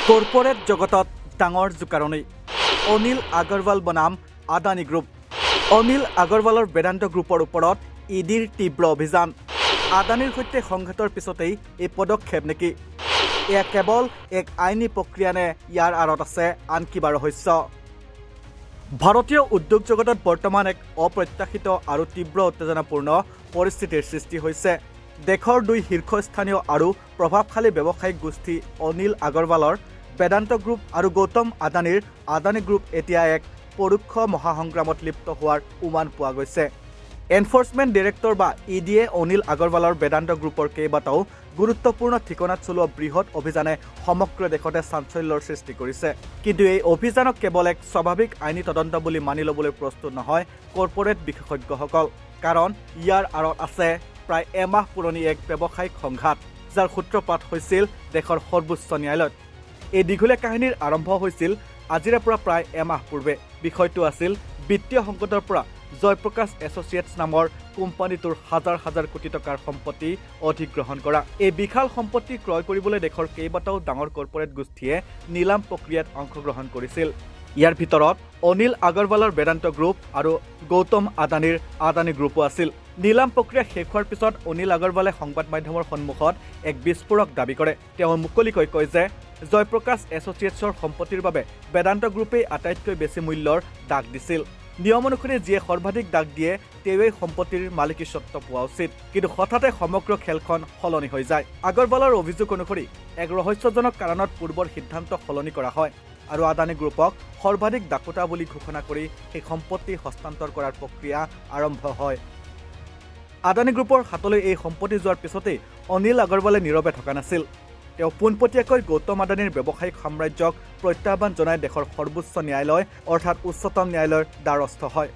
Corporate জগতত ডাঙৰ জোকাৰণি অনিল আগৰৱাল বনাম আদানী গ্ৰুপ। অনিল আগৰৱালৰ বেদান্ত গ্ৰুপৰ ওপৰত ইডিৰ তীব্ৰ অভিযান। আদানীৰ সৈতে সংঘাতৰ পিছতেই এই পদক্ষেপ নেকি? এয়া কেৱল এক আইনী প্ৰক্ৰিয়া নে ইয়াৰ আঁৰত আছে আন কিবা ৰহস্য? ভাৰতীয় উদ্যোগ জগতত বৰ্তমান এক অপ্ৰত্যাশিত আৰু তীব্ৰ উত্তেজনাপূৰ্ণ পৰিস্থিতিৰ সৃষ্টি হৈছে। দেশৰ দুই শীৰ্ষস্থানীয় আৰু প্ৰভাৱশালী ব্যৱসায়িক গোষ্ঠী অনিল আগৰৱালৰ বেদান্ত গ্ৰুপ আৰু গৌতম আদানীৰ আদানী গ্ৰুপ এতিয়া এক পৰোক্ষ মহাসংগ্ৰামত লিপ্ত হোৱাৰ উমান পোৱা গৈছে। এনফৰ্চমেণ্ট ডিৰেক্টৰ বা ইডিয়ে অনিল আগৰৱালৰ বেদান্ত গ্ৰুপৰ কেইবাটাও গুৰুত্বপূৰ্ণ ঠিকনাত চলোৱা বৃহৎ অভিযানে সমগ্ৰ দেশতে চাঞ্চল্যৰ সৃষ্টি কৰিছে। কিন্তু এই অভিযানক কেৱল এক স্বাভাৱিক আইনী তদন্ত বুলি মানি ল'বলৈ প্ৰস্তুত নহয় কৰ্পৰেট বিশেষজ্ঞসকল। কাৰণ ইয়াৰ আঁৰত আছে প্ৰায় এমাহ পুৰণি এক ব্যৱসায়িক সংঘাত, যাৰ সূত্ৰপাত হৈছিল দেশৰ সৰ্বোচ্চ ন্যায়ালয়ত। এই দীঘলীয়া কাহিনীৰ আৰম্ভ হৈছিল আজিৰে পৰা প্ৰায় এমাহ পূৰ্বে। বিষয়টো আছিল বিত্তীয় সংকটৰ পৰা জয়প্ৰকাশ এছ'চিয়েটছ নামৰ কোম্পানীটোৰ হাজাৰ হাজাৰ কোটি টকাৰ সম্পত্তি অধিগ্ৰহণ কৰা। এই বিশাল সম্পত্তি ক্ৰয় কৰিবলৈ দেশৰ কেইবাটাও ডাঙৰ কৰ্পৰেট গোষ্ঠীয়ে নিলাম প্ৰক্ৰিয়াত অংশগ্ৰহণ কৰিছিল। ইয়াৰ ভিতৰত অনিল আগৰৱালৰ বেদান্ত গ্ৰুপ আৰু গৌতম আদানীৰ আদানী গ্ৰুপো আছিল। নিলাম প্ৰক্ৰিয়া শেষ হোৱাৰ পিছত অনিল আগৰৱালে সংবাদ মাধ্যমৰ সন্মুখত এক বিস্ফোৰক দাবী কৰে। তেওঁ মুকলিকৈ কয় যে জয়প্ৰকাশ এছ'চিয়েটছৰ সম্পত্তিৰ বাবে বেদান্ত গ্ৰুপেই আটাইতকৈ বেছি মূল্যৰ দাগ দিছিল। নিয়ম অনুসৰি যিয়ে সৰ্বাধিক দাগ দিয়ে তেওঁৱেই সম্পত্তিৰ মালিকীস্বত্ব পোৱা উচিত। কিন্তু হঠাতে সমগ্ৰ খেলখন সলনি হৈ যায়। আগৰৱালৰ অভিযোগ অনুসৰি এক ৰহস্যজনক কাৰণত পূৰ্বৰ সিদ্ধান্ত সলনি কৰা হয় আৰু আদানী গ্ৰুপক সৰ্বাধিক দাকোটা বুলি ঘোষণা কৰি সেই সম্পত্তি হস্তান্তৰ কৰাৰ প্ৰক্ৰিয়া আৰম্ভ হয়। আদানী গ্ৰুপৰ হাতলৈ এই সম্পত্তি যোৱাৰ পিছতেই অনিল আগৰৱালে নীৰৱে থকা নাছিল। তেওঁ পোনপটীয়াকৈ গৌতম আদানীৰ ব্যৱসায়িক সাম্ৰাজ্যক প্ৰত্যাহ্বান জনাই দেশৰ সৰ্বোচ্চ ন্যায়ালয় অৰ্থাৎ উচ্চতম ন্যায়ালয়ৰ দ্বাৰস্থ হয়।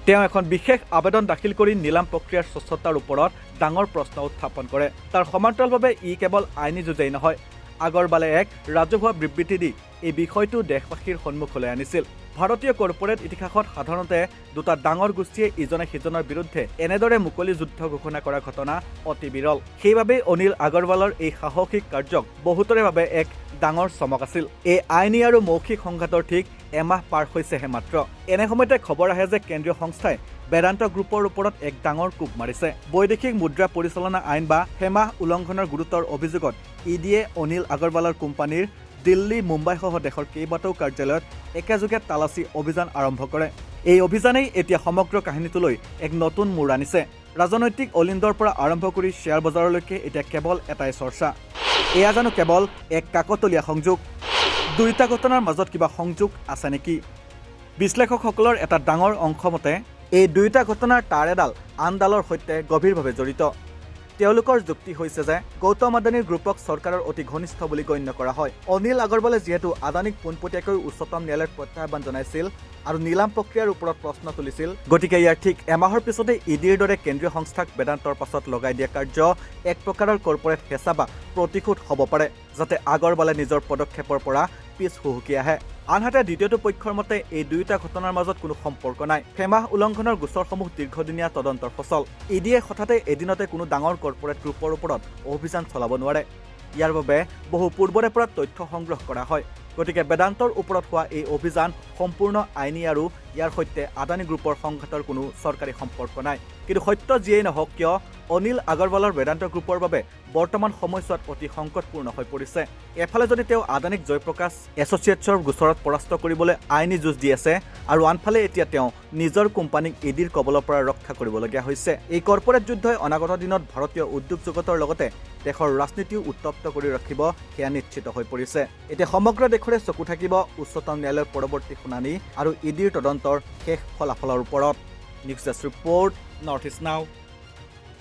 তেওঁ এখন বিশেষ আবেদন দাখিল কৰি নিলাম প্ৰক্ৰিয়াৰ স্বচ্ছতাৰ ওপৰত ডাঙৰ প্ৰশ্ন উত্থাপন কৰে। তাৰ সমান্তৰালভাৱে ই কেৱল আইনী যুঁজেই নহয়, আগৰৱালে এক ৰাজহুৱা বিবৃতি দি এই বিষয়টো দেশবাসীৰ সন্মুখলৈ আনিছিল। ভাৰতীয় কৰ্পৰেট ইতিহাসত সাধাৰণতে দুটা ডাঙৰ গোষ্ঠীয়ে ইজনে সিজনৰ বিৰুদ্ধে এনেদৰে মুকলি যুদ্ধ ঘোষণা কৰা ঘটনা অতি বিৰল। সেইবাবেই অনিল আগৰৱালৰ এই সাহসিক কাৰ্যক বহুতৰে বাবে এক ডাঙৰ চমক আছিল। এই আইনী আৰু মৌখিক সংঘাতৰ ঠিক এমাহ পাৰ হৈছেহে মাত্ৰ। এনে সময়তে খবৰ আহে যে কেন্দ্ৰীয় সংস্থাই বেদান্ত গ্ৰুপৰ ওপৰত এক ডাঙৰ কোব মাৰিছে। বৈদেশিক মুদ্ৰা পৰিচালনা আইন বা হেমাহ উলংঘনৰ গুৰুতৰ অভিযোগত ইডিয়ে অনিল আগৰৱালৰ কোম্পানীৰ দিল্লী, মুম্বাইসহ দেশৰ কেইবাটাও কাৰ্যালয়ত একেযোগে তালাচী অভিযান আৰম্ভ কৰে। এই অভিযানেই এতিয়া সমগ্ৰ কাহিনীটোলৈ এক নতুন মূৰ আনিছে। ৰাজনৈতিক অলিন্দৰ পৰা আৰম্ভ কৰি শ্বেয়াৰ বজাৰলৈকে এতিয়া কেৱল এটাই চৰ্চা, এয়া জানো কেৱল এক কাকতলীয়া সংযোগ? দুয়োটা ঘটনাৰ মাজত কিবা সংযোগ আছে নেকি? বিশ্লেষকসকলৰ এটা ডাঙৰ অংশ মতে এই দুয়োটা ঘটনাৰ তাঁৰ এডাল আনডালৰ সৈতে গভীৰভাৱে জড়িত। তেওঁলোকৰ যুক্তি হৈছে যে গৌতম আদানীৰ গ্ৰুপক চৰকাৰৰ অতি ঘনিষ্ঠ বুলি গণ্য কৰা হয়। অনিল আগৰৱালে যিহেতু আদানীক পোনপটীয়াকৈ উচ্চতম ন্যায়ালয়ত প্ৰত্যাহ্বান জনাইছিল আৰু নিলাম প্ৰক্ৰিয়াৰ ওপৰত প্ৰশ্ন তুলিছিল, গতিকে ইয়াৰ ঠিক এমাহৰ পিছতে ইডিৰ দৰে কেন্দ্ৰীয় সংস্থাক বেদান্তৰ পাছত লগাই দিয়া কাৰ্য এক প্ৰকাৰৰ কৰ্পৰেট হেঁচা বা প্ৰতিশোধ হ'ব পাৰে, যাতে আগৰৱালে নিজৰ পদক্ষেপৰ পৰা পিছ হুহুকি আহে। আনহাতে দ্বিতীয়টো পক্ষৰ মতে এই দুয়োটা ঘটনাৰ মাজত কোনো সম্পৰ্ক নাই। হেমাহ উলংঘনৰ গোচৰসমূহ দীৰ্ঘদিনীয়া তদন্তৰ ফচল। ইডিয়ে হঠাতে এদিনতে কোনো ডাঙৰ কৰ্পৰেট গ্ৰুপৰ ওপৰত অভিযান চলাব নোৱাৰে। ইয়াৰ বাবে বহু পূৰ্বৰে পৰা তথ্য সংগ্ৰহ কৰা হয়। গতিকে বেদান্তৰ ওপৰত হোৱা এই অভিযান সম্পূৰ্ণ আইনী আৰু ইয়াৰ সৈতে আদানী গ্ৰুপৰ সংঘাতৰ কোনো চৰকাৰী সম্পৰ্ক নাই। কিন্তু সত্য যিয়েই নহওক কিয়, অনিল আগৰৱালৰ বেদান্ত গ্ৰুপৰ বাবে বৰ্তমান সময়ছোৱাত অতি সংকটপূৰ্ণ হৈ পৰিছে। এফালে যদি তেওঁ আদানীক জয়প্ৰকাশ এছ'চিয়েটছৰ গোচৰত পৰাস্ত কৰিবলৈ আইনী যুঁজ দি আছে, আৰু আনফালে এতিয়া তেওঁ নিজৰ কোম্পানীক ইডিৰ কবলৰ পৰা ৰক্ষা কৰিবলগীয়া হৈছে। এই কৰ্পৰেট যুদ্ধই অনাগত দিনত ভাৰতীয় উদ্যোগ জগতৰ লগতে দেশৰ ৰাজনীতিও উত্তপ্ত কৰি ৰাখিব, সেয়া নিশ্চিত হৈ পৰিছে। এতিয়া সমগ্ৰ দেশৰে চকু থাকিব উচ্চতম ন্যায়ালয়ৰ পৰৱৰ্তী শুনানি আৰু ইডিৰ তদন্তৰ শেষ ফলাফলৰ ওপৰত। News desk report, north east নাও।